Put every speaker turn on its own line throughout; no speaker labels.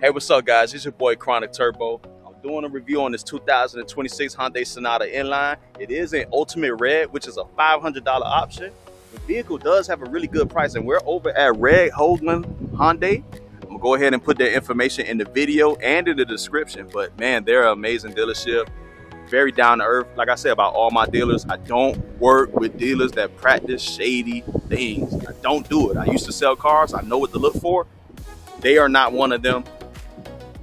Hey, what's up, guys? It's your boy ChronicTurbo. I'm doing a review on this 2026 Hyundai Sonata N-line. It is in ultimate red, which is a $500 option. The vehicle does have a really good price, and we're over at Red Hoagland Hyundai. I'm gonna go ahead and put their information in the video and in the description. But man, they're an amazing dealership. Very down to earth. Like I said about all my dealers, I don't work with dealers that practice shady things. I don't do it. I used to sell cars. I know what to look for. They are not one of them.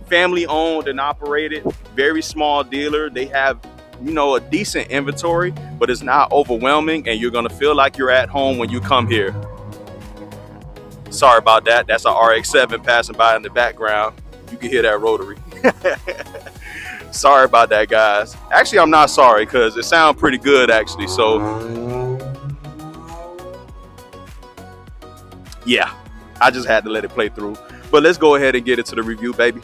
Family owned and operated, very small dealer. They have, a decent inventory, but it's not overwhelming, and you're gonna feel like you're at home when you come here. Sorry about that. That's an RX-7 passing by in the background. You can hear that rotary. Sorry about that, guys. Actually, I'm not sorry because it sounds pretty good, actually. So, yeah, I just had to let it play through. But let's go ahead and get into the review, baby.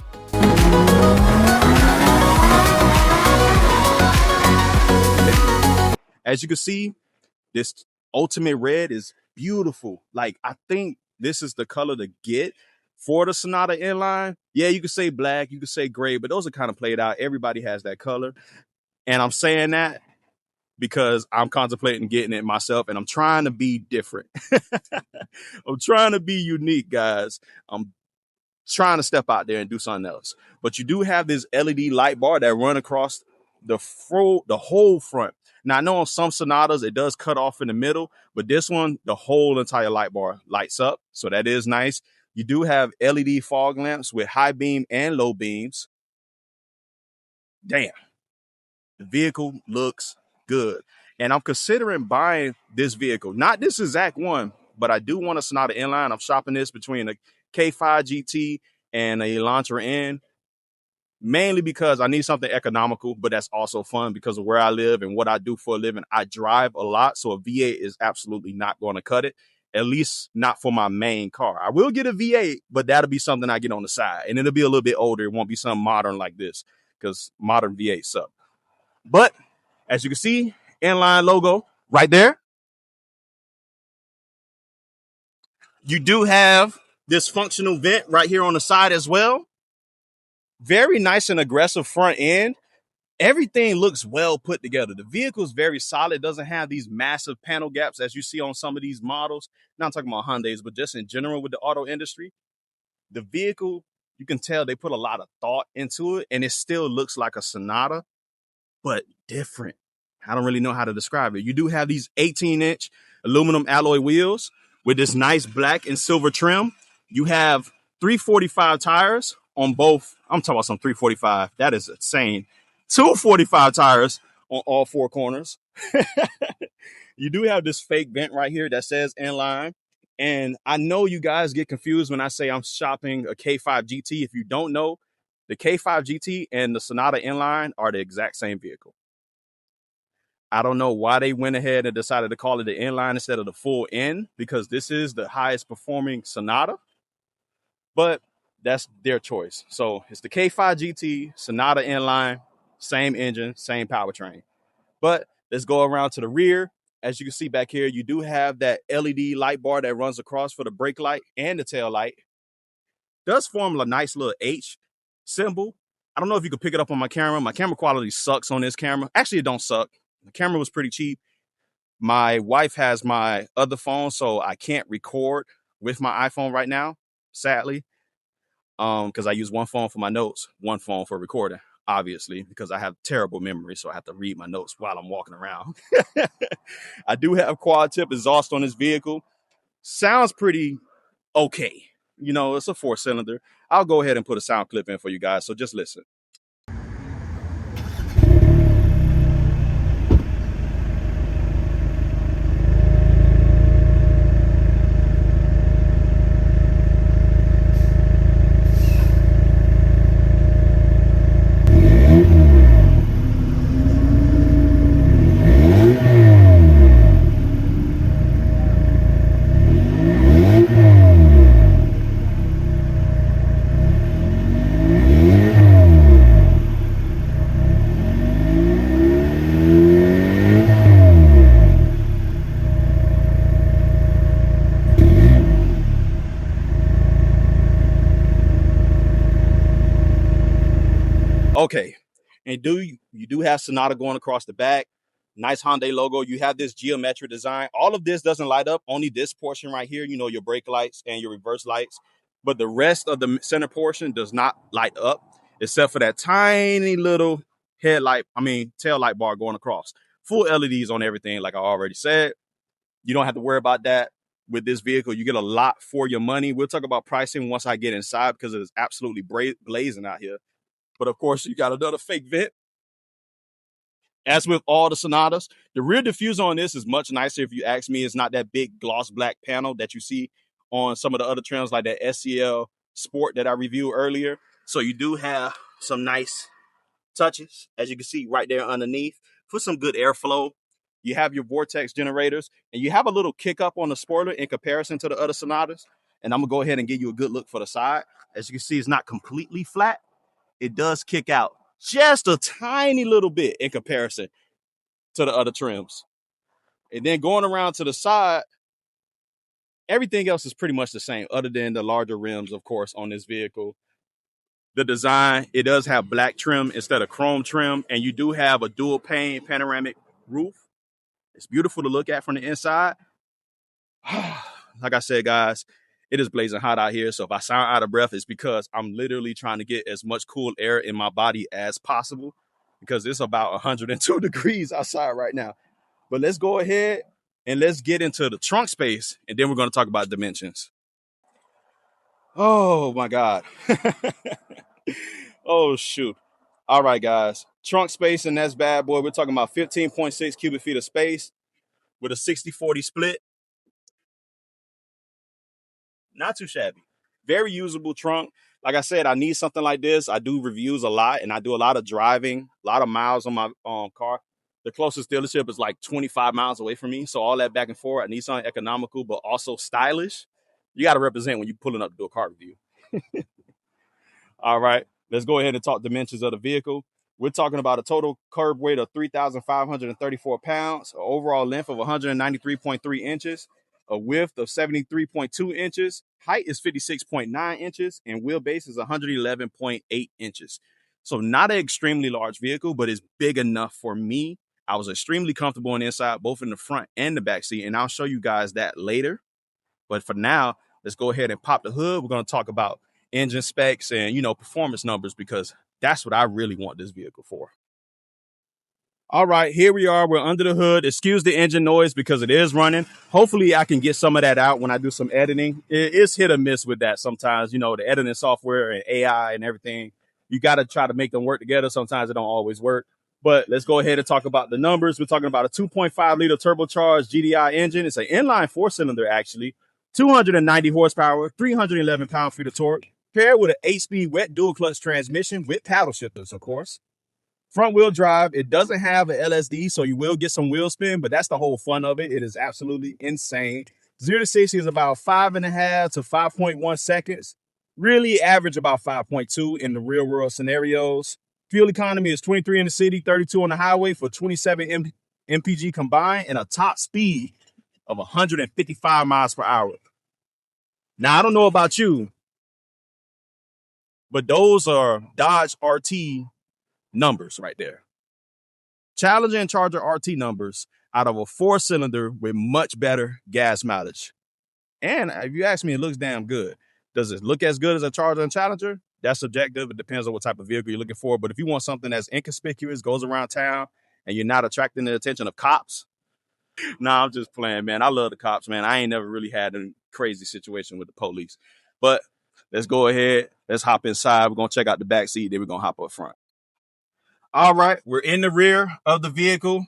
As you can see, this ultimate red is beautiful. Like, I think this is the color to get for the Sonata N-line. Yeah, you could say black, you could say gray, but those are kind of played out. Everybody has that color. And I'm saying that because I'm contemplating getting it myself, and I'm trying to be different. I'm trying to be unique, guys. I'm trying to step out there and do something else. But you do have this LED light bar that run across the whole front. Now, I know on some Sonatas it does cut off in the middle, but this one, the whole entire light bar lights up, so that is nice. You do have LED fog lamps with high beam and low beams. Damn, the vehicle looks good, and I'm considering buying this vehicle. Not this exact one, but I do want a Sonata N-line. I'm shopping this between a K5 GT and a Elantra N, mainly because I need something economical, but that's also fun because of where I live and what I do for a living. I drive a lot, so a V8 is absolutely not going to cut it, at least not for my main car. I will get a V8, but that'll be something I get on the side, and it'll be a little bit older. It won't be something modern like this because modern V8s suck. But as you can see, N-line logo right there. You do have this functional vent right here on the side as well. Very nice and aggressive front end. Everything looks well put together. The vehicle is very solid. It doesn't have these massive panel gaps as you see on some of these models. Not talking about Hyundais, but just in general with the auto industry. The vehicle, you can tell they put a lot of thought into it, and it still looks like a Sonata, but different. I don't really know how to describe it. You do have these 18-inch aluminum alloy wheels with this nice black and silver trim. You have 345 tires on both. I'm talking about some 345. That is insane. 245 tires on all four corners. You do have this fake vent right here that says N-line. And I know you guys get confused when I say I'm shopping a K5 GT. If you don't know, the K5 GT and the Sonata N-line are the exact same vehicle. I don't know why they went ahead and decided to call it the N-line instead of the full N, because this is the highest performing Sonata. But that's their choice. So it's the K5 GT, Sonata N-line, same engine, same powertrain. But let's go around to the rear. As you can see back here, you do have that LED light bar that runs across for the brake light and the tail light. Does form a nice little H symbol. I don't know if you can pick it up on my camera. My camera quality sucks on this camera. Actually, it don't suck. The camera was pretty cheap. My wife has my other phone, so I can't record with my iPhone right now, sadly. Because I use one phone for my notes, one phone for recording, obviously, because I have terrible memory, so I have to read my notes while I'm walking around. I do have quad tip exhaust on this vehicle. Sounds pretty okay. It's a 4-cylinder. I'll go ahead and put a sound clip in for you guys, so just listen. Okay. And you do have Sonata going across the back. Nice Hyundai logo. You have this geometric design. All of this doesn't light up. Only this portion right here, your brake lights and your reverse lights. But the rest of the center portion does not light up, except for that tiny little tail light bar going across. Full LEDs on everything, like I already said. You don't have to worry about that with this vehicle. You get a lot for your money. We'll talk about pricing once I get inside because it is absolutely blazing out here. But of course, you got another fake vent. As with all the Sonatas, the rear diffuser on this is much nicer. If you ask me, it's not that big gloss black panel that you see on some of the other trims like that SCL Sport that I reviewed earlier. So you do have some nice touches, as you can see right there underneath, for some good airflow. You have your vortex generators, and you have a little kick up on the spoiler in comparison to the other Sonatas. And I'm gonna go ahead and give you a good look for the side. As you can see, it's not completely flat. It does kick out just a tiny little bit in comparison to the other trims. And then going around to the side, everything else is pretty much the same, other than the larger rims, of course, on this vehicle. The design, it does have black trim instead of chrome trim, and you do have a dual pane panoramic roof. It's beautiful to look at from the inside. Like I said, guys, it is blazing hot out here. So if I sound out of breath, it's because I'm literally trying to get as much cool air in my body as possible because it's about 102 degrees outside right now. But let's go ahead and let's get into the trunk space, and then we're going to talk about dimensions. Oh, my God. Oh, shoot. All right, guys. Trunk space in that's bad boy. We're talking about 15.6 cubic feet of space with a 60-40 split. Not too shabby. Very usable trunk. Like I said, I need something like this. I do reviews a lot, and I do a lot of driving, a lot of miles on my car. The closest dealership is like 25 miles away from me. So all that back and forth, I need something economical, but also stylish. You got to represent when you're pulling up to do a car review. All right, let's go ahead and talk dimensions of the vehicle. We're talking about a total curb weight of 3,534 pounds, an overall length of 193.3 inches, a width of 73.2 inches, height is 56.9 inches, and wheelbase is 111.8 inches. So not an extremely large vehicle, but it's big enough for me. I was extremely comfortable on the inside, both in the front and the back seat, and I'll show you guys that later. But for now, let's go ahead and pop the hood. We're going to talk about engine specs and, performance numbers because that's what I really want this vehicle for. All right, here we are. We're under the hood. Excuse the engine noise because it is running. Hopefully, I can get some of that out when I do some editing. It's hit or miss with that sometimes. The editing software and AI and everything, you got to try to make them work together. Sometimes it don't always work. But let's go ahead and talk about the numbers. We're talking about a 2.5-liter turbocharged GDI engine. It's an inline four-cylinder, actually. 290 horsepower, 311 pound-feet of torque, paired with an 8-speed wet dual-clutch transmission with paddle shifters, of course. Front-wheel drive, it doesn't have an LSD, so you will get some wheel spin, but that's the whole fun of it. It is absolutely insane. 0 to 60 is about 5.5 to 5.1 seconds. Really average about 5.2 in the real-world scenarios. Fuel economy is 23 in the city, 32 on the highway for 27 mpg combined, and a top speed of 155 miles per hour. Now, I don't know about you, but those are Dodge RT numbers right there. Challenger and Charger RT numbers out of a four-cylinder with much better gas mileage. And if you ask me, it looks damn good. Does it look as good as a Charger and Challenger? That's subjective. It depends on what type of vehicle you're looking for. But if you want something that's inconspicuous, goes around town, and you're not attracting the attention of cops, nah, I'm just playing, man. I love the cops, man. I ain't never really had a crazy situation with the police. But let's go ahead. Let's hop inside. We're going to check out the back seat. Then we're going to hop up front. All right. We're in the rear of the vehicle.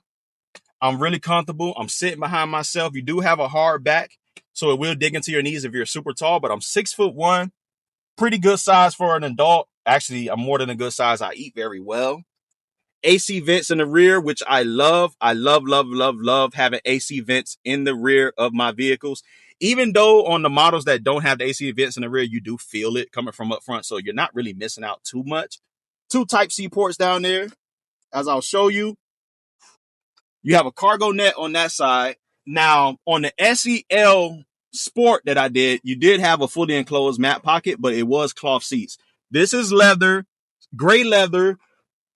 I'm really comfortable. I'm sitting behind myself. You do have a hard back, so it will dig into your knees if you're super tall. But I'm 6'1", pretty good size for an adult. Actually, I'm more than a good size. I eat very well. AC vents in the rear, which I love. I love having AC vents in the rear of my vehicles. Even though on the models that don't have the AC vents in the rear, you do feel it coming from up front. So you're not really missing out too much. 2 Type-C ports down there. As I'll show you, you have a cargo net on that side. Now, on the SEL Sport that I did, you did have a fully enclosed mat pocket, but it was cloth seats. This is leather, gray leather,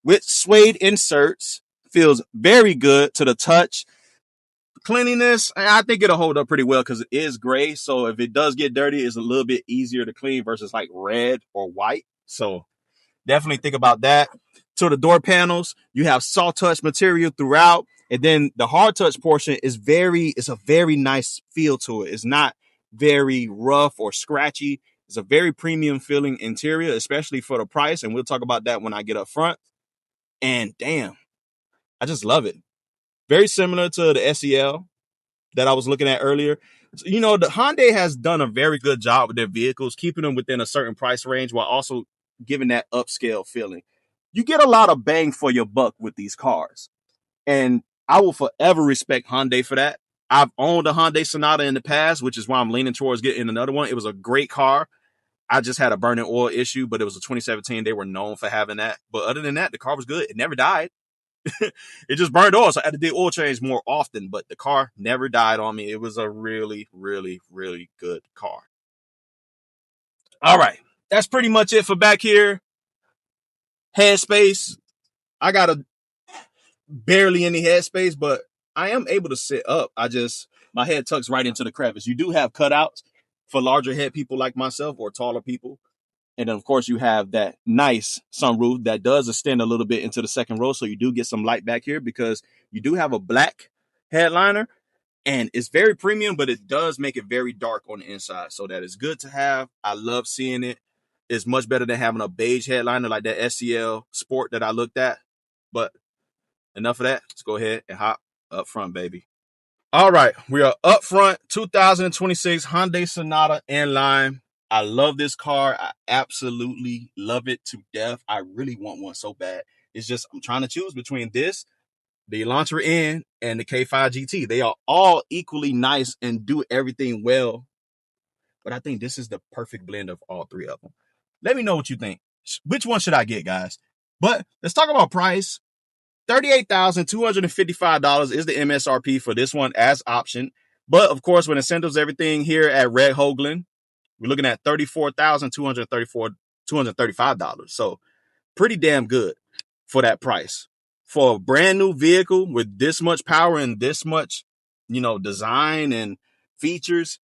with suede inserts. Feels very good to the touch. Cleanliness, I think it'll hold up pretty well because it is gray. So if it does get dirty, it's a little bit easier to clean versus like red or white. So definitely think about that. To the door panels, you have soft touch material throughout. And then the hard touch portion it's a very nice feel to it. It's not very rough or scratchy. It's a very premium feeling interior, especially for the price. And we'll talk about that when I get up front. And damn, I just love it. Very similar to the SEL that I was looking at earlier. So, the Hyundai has done a very good job with their vehicles, keeping them within a certain price range while also giving that upscale feeling. You get a lot of bang for your buck with these cars. And I will forever respect Hyundai for that. I've owned a Hyundai Sonata in the past, which is why I'm leaning towards getting another one. It was a great car. I just had a burning oil issue, but it was a 2017. They were known for having that. But other than that, the car was good. It never died. It just burned oil, so I had to do oil change more often, but the car never died on me. It was a really, really, really good car. All right. That's pretty much it for back here. Headspace. I got barely any headspace, but I am able to sit up. My head tucks right into the crevice. You do have cutouts for larger head people like myself or taller people. And then, of course, you have that nice sunroof that does extend a little bit into the second row. So you do get some light back here because you do have a black headliner and it's very premium, but it does make it very dark on the inside. So that is good to have. I love seeing it. It's much better than having a beige headliner like that SCL Sport that I looked at. But enough of that. Let's go ahead and hop up front, baby. All right. We are up front. 2026 Hyundai Sonata N-line. I love this car. I absolutely love it to death. I really want one so bad. It's just I'm trying to choose between this, the Elantra N, and the K5 GT. They are all equally nice and do everything well. But I think this is the perfect blend of all three of them. Let me know what you think. Which one should I get, guys? But let's talk about price. $38,255 is the MSRP for this one as option. But, of course, with incentives, everything here at Red Hoagland, we're looking at $235. So pretty damn good for that price. For a brand new vehicle with this much power and this much, design and features,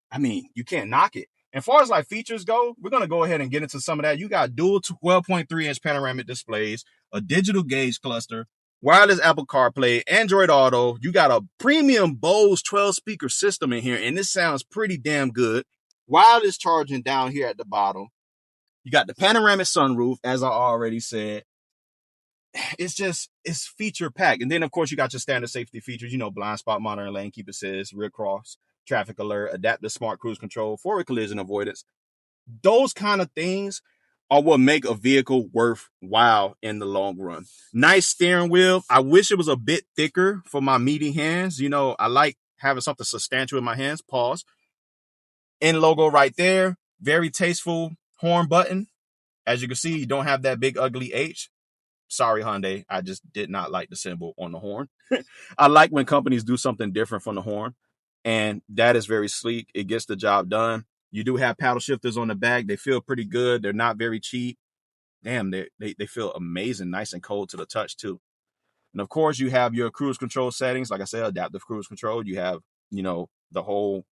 I mean, you can't knock it. As far as like features go, we're going to go ahead and get into some of that. You got dual 12.3-inch panoramic displays, a digital gauge cluster, wireless Apple CarPlay, Android Auto. You got a premium Bose 12-speaker system in here, and this sounds pretty damn good. Wireless charging down here at the bottom. You got the panoramic sunroof, as I already said. It's feature packed. And then, of course, you got your standard safety features, blind spot monitoring, lane keep assist, rear cross, traffic alert, adaptive smart cruise control, forward collision avoidance. Those kind of things are what make a vehicle worthwhile in the long run. Nice steering wheel. I wish it was a bit thicker for my meaty hands. I like having something substantial in my hands. Pause. N logo right there. Very tasteful horn button. As you can see, you don't have that big ugly H. Sorry, Hyundai. I just did not like the symbol on the horn. I like when companies do something different from the horn. And that is very sleek. It gets the job done. You do have paddle shifters on the back. They feel pretty good. They're not very cheap. Damn, they feel amazing, nice and cold to the touch too. And of course, you have your cruise control settings. Like I said, adaptive cruise control. You have, the whole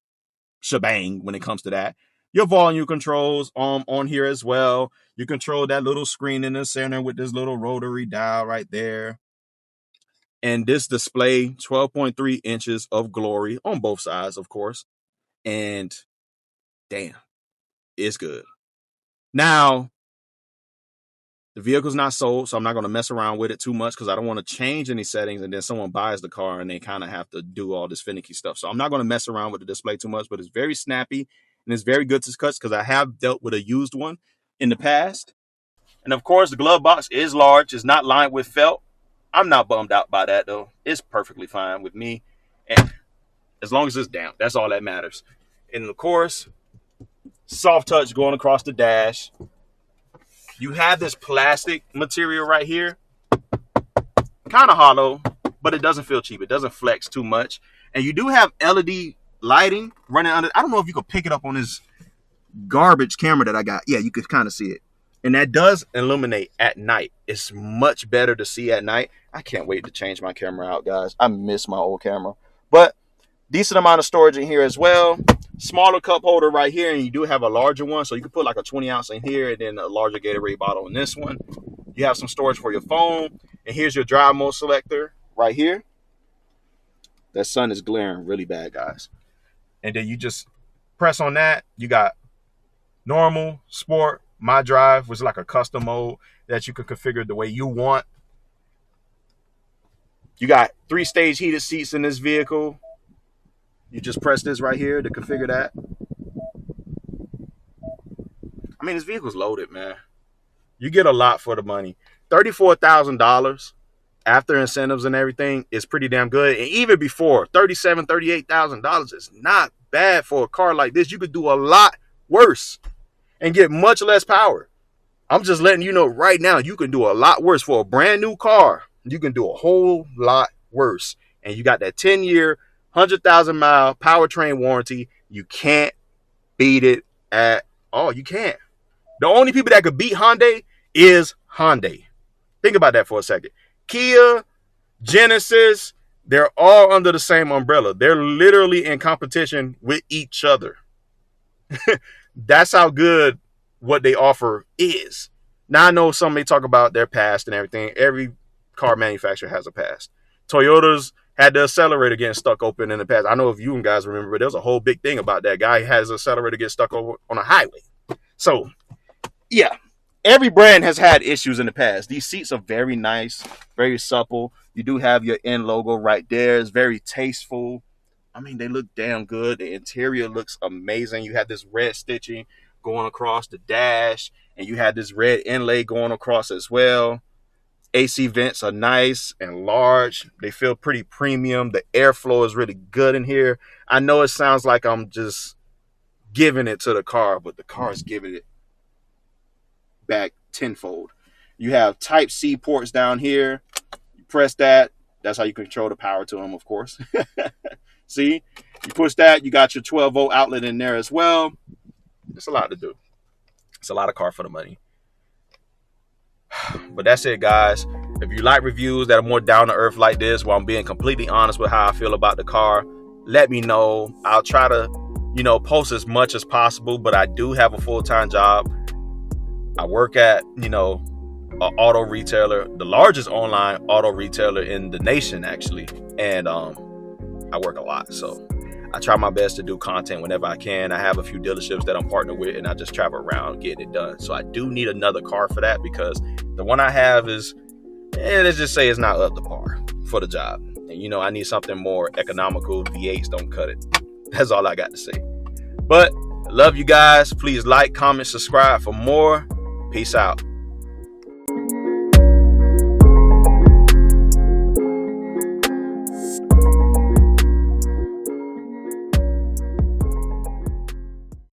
shebang when it comes to that. Your volume controls on here as well. You control that little screen in the center with this little rotary dial right there. And this display, 12.3 inches of glory on both sides, of course. And damn, it's good. Now, the vehicle's not sold, so I'm not going to mess around with it too much because I don't want to change any settings and then someone buys the car and they kind of have to do all this finicky stuff. So I'm not going to mess around with the display too much, but it's very snappy and it's very good to cuts because I have dealt with a used one in the past. And of course, the glove box is large. It's not lined with felt. I'm not bummed out by that, though. It's perfectly fine with me. And as long as it's down, that's all that matters. And of course, soft touch going across the dash. You have this plastic material right here. Kind of hollow, but it doesn't feel cheap. It doesn't flex too much. And you do have LED lighting running under. I don't know if you could pick it up on this garbage camera that I got. Yeah, you could kind of see it. And that does illuminate at night. It's much better to see at night. I can't wait to change my camera out, guys. I miss my old camera. But decent amount of storage in here as well. Smaller cup holder right here, and you do have a larger one. So you can put like a 20 ounce in here and then a larger Gatorade bottle in this one. You have some storage for your phone. And here's your drive mode selector right here. That sun is glaring really bad, guys. And then you just press on that. You got normal, sport, my drive, which is like a custom mode that you can configure the way you want. You got 3-stage heated seats in this vehicle. You just press this right here to configure that. I mean, this vehicle's loaded, man. You get a lot for the money. $34,000 after incentives and everything is pretty damn good. And even before, $37,000, $38,000 is not bad for a car like this. You could do a lot worse and get much less power. I'm just letting you know right now, you can do a lot worse for a brand new car. You can do a whole lot worse. And you got that 10-year, 100,000-mile powertrain warranty. You can't beat it at all. You can't. The only people that could beat Hyundai is Hyundai. Think about that for a second. Kia, Genesis, they're all under the same umbrella. They're literally in competition with each other. That's how good what they offer is. Now, I know some may talk about their past and everything. Every car manufacturer has a past. Toyota's had the accelerator getting stuck open in the past. I know if you guys remember, there was a whole big thing about that. Guy has an accelerator get stuck over on a highway. So, yeah, every brand has had issues in the past. These seats are very nice, very supple. You do have your N logo right there. It's very tasteful. I mean, they look damn good. The interior looks amazing. You have this red stitching going across the dash, and you have this red inlay going across as well. AC vents are nice and large. They feel pretty premium. The airflow is really good in here. I know it sounds like I'm just giving it to the car, but the car is giving it back tenfold. You have Type-C ports down here. You press that. That's how you control the power to them, of course. See? You push that. You got your 12-volt outlet in there as well. It's a lot to do. It's a lot of car for the money. But that's it, guys. If you like reviews that are more down to earth like this, where I'm being completely honest with how I feel about the car, let me know. I'll try to, post as much as possible, but I do have a full-time job. I work at, an auto retailer, the largest online auto retailer in the nation, actually. And I work a lot, so I try my best to do content whenever I can. I have a few dealerships that I'm partnered with, and I just travel around getting it done. So I do need another car for that, because the one I have is, let's just say it's not up to par for the job. And, I need something more economical. V8s don't cut it. That's all I got to say. But love you guys. Please like, comment, subscribe for more. Peace out.